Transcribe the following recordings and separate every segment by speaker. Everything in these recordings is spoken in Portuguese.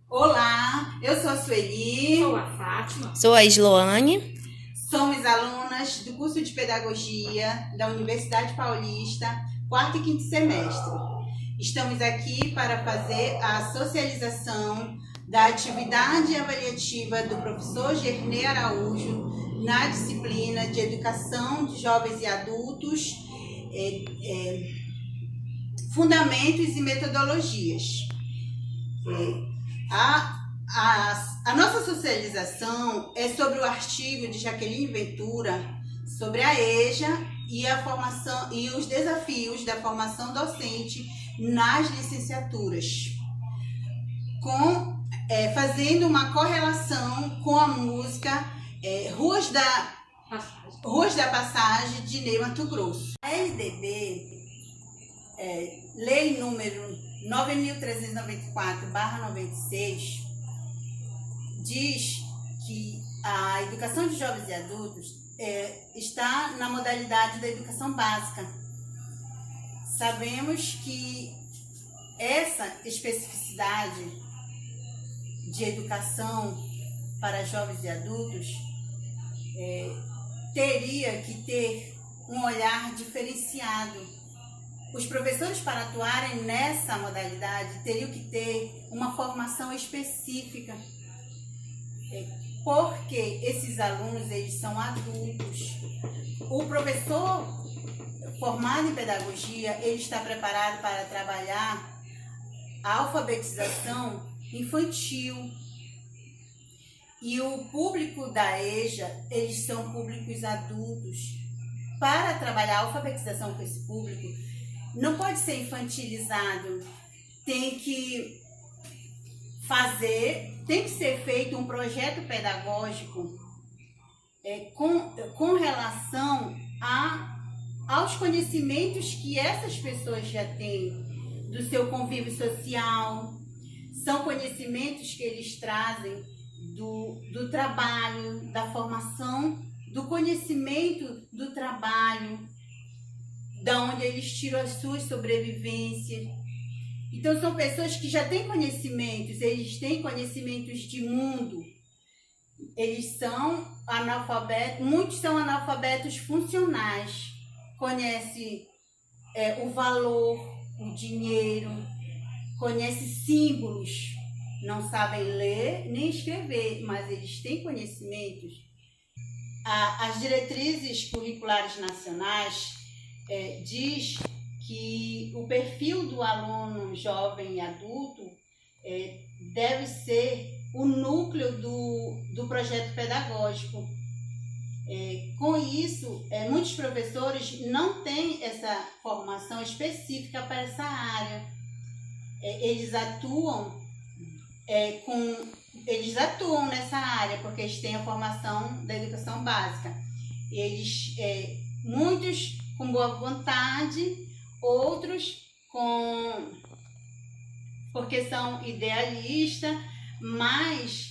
Speaker 1: Olá, eu sou a Sueli.
Speaker 2: Sou a Fátima.
Speaker 3: Sou a Sloane.
Speaker 1: Somos alunas do curso de Pedagogia da Universidade Paulista, quarto e quinto semestre. Estamos aqui para fazer a socialização da atividade avaliativa do professor Gernê Araújo na disciplina de Educação de Jovens e Adultos, Fundamentos e Metodologias. A nossa socialização é sobre o artigo de Jaqueline Ventura sobre a EJA e a formação e os desafios da formação docente nas licenciaturas, fazendo uma correlação com a música Ruas da Passagem de Ney Matogrosso. A LDB, Lei número 9.394/96, diz que a educação de jovens e adultos está na modalidade da educação básica. Sabemos que essa especificidade de educação para jovens e adultos teria que ter um olhar diferenciado. Os professores, para atuarem nessa modalidade, teriam que ter uma formação específica, porque esses alunos, eles são adultos. O professor formado em pedagogia, ele está preparado para trabalhar a alfabetização infantil. E o público da EJA, eles são públicos adultos. Para trabalhar a alfabetização com esse público, não pode ser infantilizado, tem que ser feito um projeto pedagógico com relação aos conhecimentos que essas pessoas já têm do seu convívio social. São conhecimentos que eles trazem do trabalho, da formação, do conhecimento do trabalho, da onde eles tiram as suas sobrevivências. Então, são pessoas que já têm conhecimentos, eles têm conhecimentos de mundo. Eles são analfabetos, muitos são analfabetos funcionais, conhecem o valor, o dinheiro, conhecem símbolos, não sabem ler nem escrever, mas eles têm conhecimentos. As diretrizes curriculares nacionais diz que o perfil do aluno jovem e adulto deve ser o núcleo do projeto pedagógico. Com isso, muitos professores não têm essa formação específica para essa área. Eles atuam nessa área porque eles têm a formação da educação básica. Muitos com boa vontade, outros porque são idealistas, mas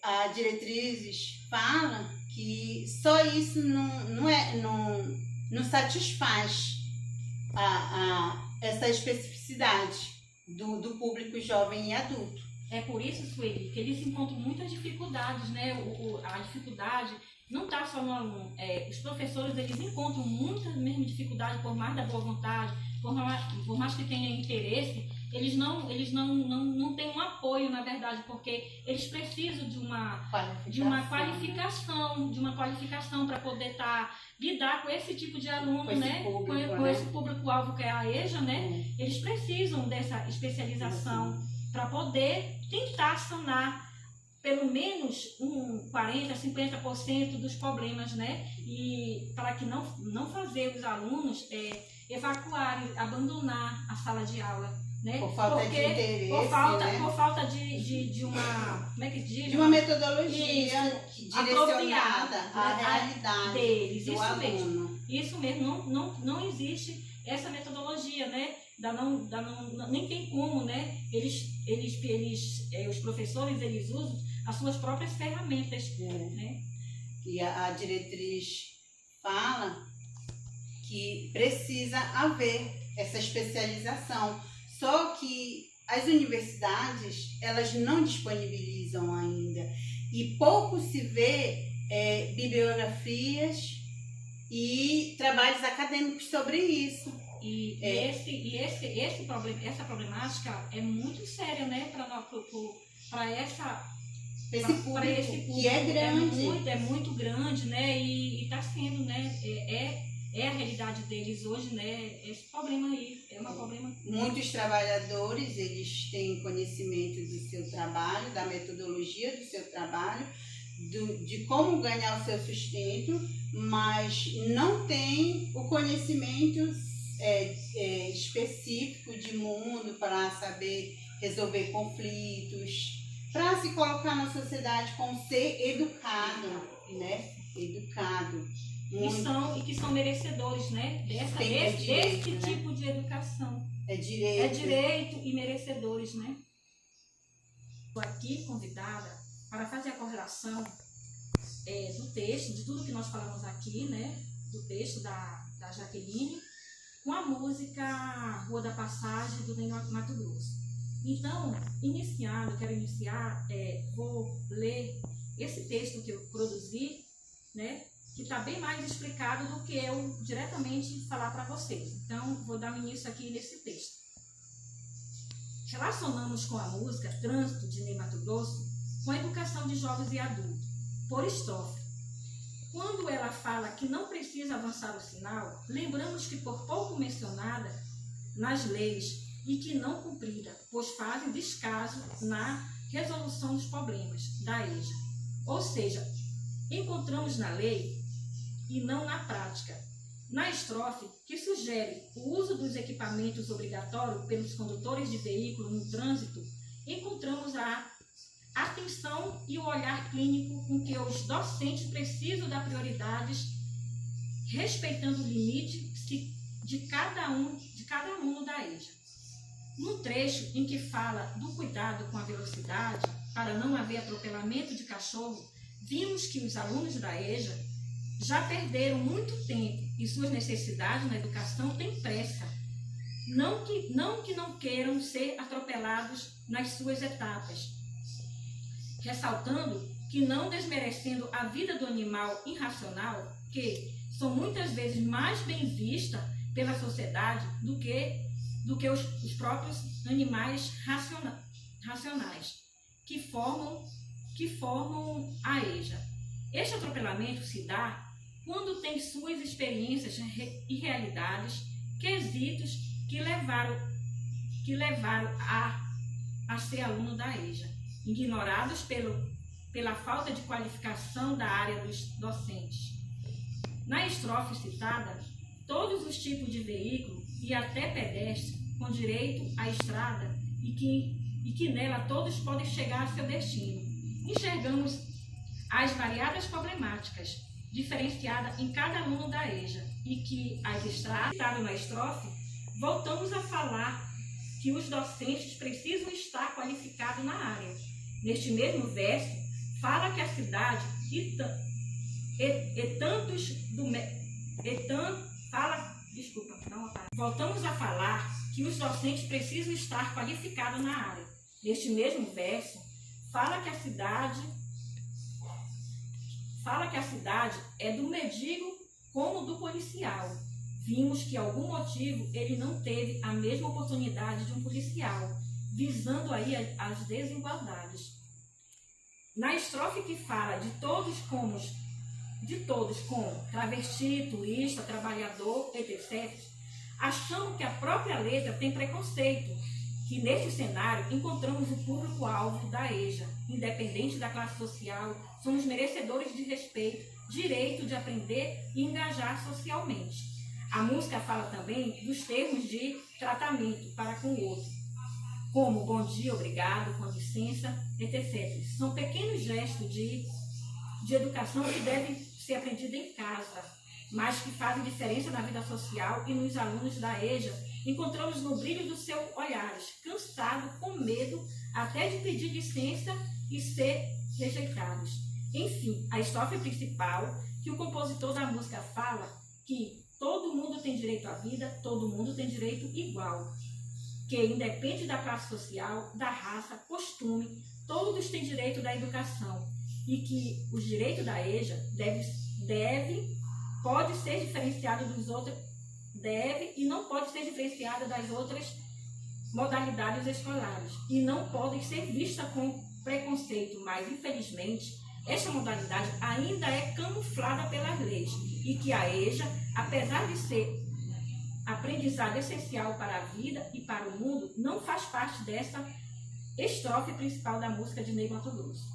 Speaker 1: a diretrizes fala que só isso não satisfaz essa especificidade do público jovem e adulto.
Speaker 2: É por isso, Sueli, que eles encontram muitas dificuldades, né? A dificuldade não está só no aluno. Os professores, eles encontram muita mesmo dificuldade, por mais da boa vontade, por mais que tenham interesse, eles não têm um apoio, na verdade, porque eles precisam de uma qualificação para poder lidar com esse tipo de aluno, né? Com esse público-alvo que é a EJA, né? Eles precisam dessa especialização para poder tentar sanar pelo menos 40%, 50% dos problemas, né? E para que não fazer os alunos evacuarem, abandonar a sala de aula, né?
Speaker 1: Por falta de interesse,
Speaker 2: por falta de uma, como é que diz?
Speaker 1: De uma metodologia direcionada à realidade
Speaker 2: deles,
Speaker 1: do
Speaker 2: isso
Speaker 1: aluno.
Speaker 2: Isso mesmo, não existe essa metodologia, né? Nem tem como, né? Os professores, eles usam as suas próprias ferramentas, né?
Speaker 1: E a diretriz fala que precisa haver essa especialização. Só que as universidades, elas não disponibilizam ainda. E pouco se vê bibliografias e trabalhos acadêmicos sobre isso.
Speaker 2: Essa problemática é muito séria, né, para
Speaker 1: esse público que é grande.
Speaker 2: É muito grande, né, e está sendo, né, é a realidade deles hoje, né, esse problema aí, é um problema.
Speaker 1: Muitos trabalhadores, eles têm conhecimento do seu trabalho, da metodologia do seu trabalho, de como ganhar o seu sustento, mas não tem o conhecimento específico de mundo para saber resolver conflitos, para se colocar na sociedade como ser educado, né? Educado.
Speaker 2: E que são merecedores, né? Desse tipo de educação.
Speaker 1: É direito.
Speaker 2: É direito e merecedores, né? Estou aqui convidada para fazer a correlação do texto, de tudo que nós falamos aqui, né? Do texto da Jaqueline, com a música Rua da Passagem, do Ney Mato Grosso. Então, quero iniciar, vou ler esse texto que eu produzi, né, que está bem mais explicado do que eu diretamente falar para vocês. Então, vou dar início aqui nesse texto. Relacionamos com a música Trânsito, de Ney Mato Grosso, com a educação de jovens e adultos, por Stoff. Quando ela fala que não precisa avançar o sinal, lembramos que por pouco mencionada nas leis e que não cumprida, pois fazem descaso na resolução dos problemas da EJA. Ou seja, encontramos na lei e não na prática. Na estrofe, que sugere o uso dos equipamentos obrigatórios pelos condutores de veículos no trânsito, encontramos a atenção e o olhar clínico com que os docentes precisam dar prioridades, respeitando o limite de cada aluno da EJA. No trecho em que fala do cuidado com a velocidade para não haver atropelamento de cachorro, vimos que os alunos da EJA já perderam muito tempo e suas necessidades na educação têm pressa. Não que não queiram ser atropelados nas suas etapas, ressaltando que não desmerecendo a vida do animal irracional, que são muitas vezes mais bem vista pela sociedade do que os próprios animais racionais que formam a EJA. Este atropelamento se dá quando tem suas experiências e realidades, quesitos que levaram a ser aluno da EJA, ignorados pela falta de qualificação da área dos docentes. Na estrofe citada, todos os tipos de veículo e até pedestre com direito à estrada e que nela todos podem chegar a seu destino. Enxergamos as variadas problemáticas diferenciadas em cada aluno da EJA e que as estradas citadas na estrofe, voltamos a falar que os docentes precisam estar qualificados na área. Neste mesmo verso, fala que a cidade voltamos a falar que os docentes precisam estar qualificados na área. Neste mesmo verso, fala que a cidade é do mendigo como do policial. Vimos que, algum motivo, ele não teve a mesma oportunidade de um policial, visando aí as desigualdades. Na estrofe que fala de todos como travesti, turista, trabalhador, etc., achamos que a própria letra tem preconceito, que neste cenário encontramos o público-alvo da EJA, independente da classe social, somos merecedores de respeito, direito de aprender e engajar socialmente. A música fala também dos termos de tratamento para com o outro, como bom dia, obrigado, com licença, etc. São pequenos gestos de educação que devem ser aprendidos em casa, mas que fazem diferença na vida social e nos alunos da EJA. Encontramos no brilho dos seus olhares, cansado, com medo até de pedir licença e ser rejeitados. Enfim, a estrofe principal, que o compositor da música fala que todo mundo tem direito à vida, todo mundo tem direito igual. que independe da classe social, da raça, costume, todos têm direito da educação e que o direito da EJA pode ser diferenciado dos outros, e não pode ser diferenciado das outras modalidades escolares e não podem ser vistas com preconceito, mas infelizmente esta modalidade ainda é camuflada pelas leis e que a EJA, apesar de ser aprendizado essencial para a vida e para o mundo, não faz parte dessa estrofe principal da música de Ney Matogrosso.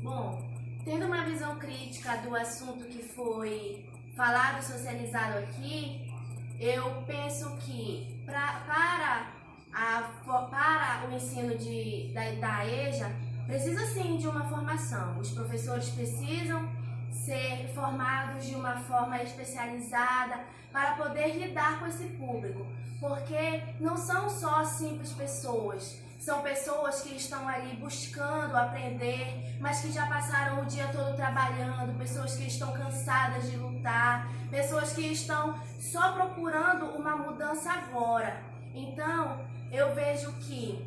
Speaker 3: Bom, tendo uma visão crítica do assunto que foi falado e socializado aqui, eu penso que para o ensino da EJA, precisa sim de uma formação. Os professores precisam ser formados de uma forma especializada para poder lidar com esse público, porque não são só simples pessoas, são pessoas que estão ali buscando aprender, mas que já passaram o dia todo trabalhando, pessoas que estão cansadas de lutar, pessoas que estão só procurando uma mudança agora. Então, eu vejo que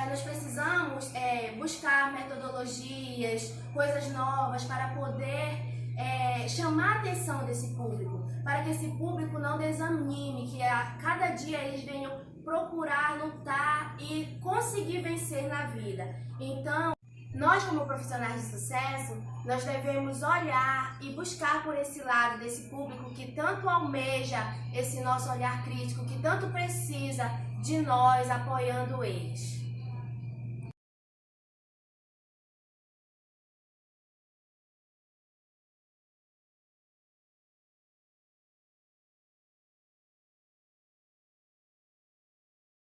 Speaker 3: nós precisamos buscar metodologias, coisas novas para poder chamar a atenção desse público, para que esse público não desanime, que a cada dia eles venham procurar lutar e conseguir vencer na vida. Então, nós como profissionais de sucesso, nós devemos olhar e buscar por esse lado desse público que tanto almeja esse nosso olhar crítico, que tanto precisa de nós apoiando eles.